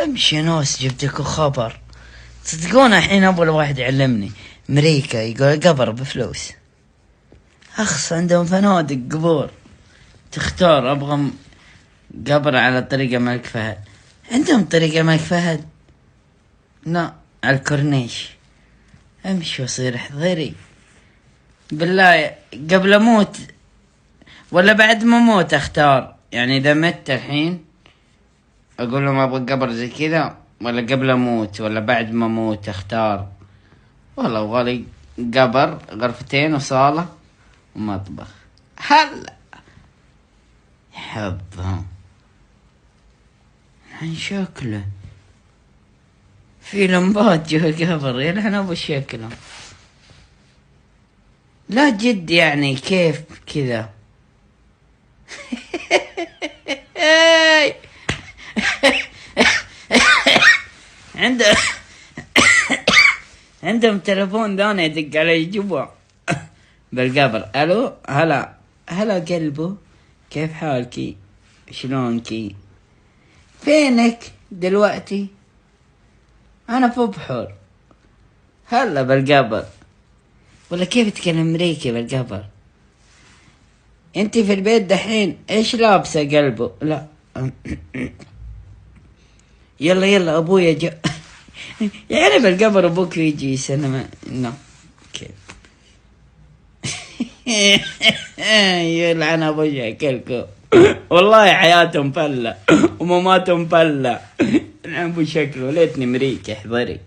امشي ناس جبتكوا خبر. تصدقون الحين ابو الواحد يعلمني امريكا يقول قبر بفلوس. اخس عندهم فنادق قبور تختار ابغى قبر على طريقة الملك فهد. عندهم طريقة الملك فهد؟ لا على الكورنيش. امشي وصير احضري بالله قبل اموت ولا بعد ما اموت اختار. يعني اذا مت الحين اقول لهم ابغى قبر زي كذا ولا قبل اموت ولا بعد ما اموت اختار. والله ابغالي قبر غرفتين وصالة ومطبخ. هلا يحبهم عن شكله في لمبات جوا القبر يلحن ابو شكله. لا جد يعني كيف كذا. عندهم تلفون ثاني يدق علي جوا بالقبر. الو هلا قلبه كيف حالكي شلونكي فينك دلوقتي انا في بحر. هلا بالقبر. ولا كيف تكلم امريكي بالقبر. انتي في البيت دحين ايش لابسه قلبه. لا يلا ابويا جاء. يعني بالقبر ابوك يجي سنة نو كيف. يلعن ابو شكلكم. والله حياتهم فلة ومماتهم فلة. ابو شكله ليتني امريكي احضري.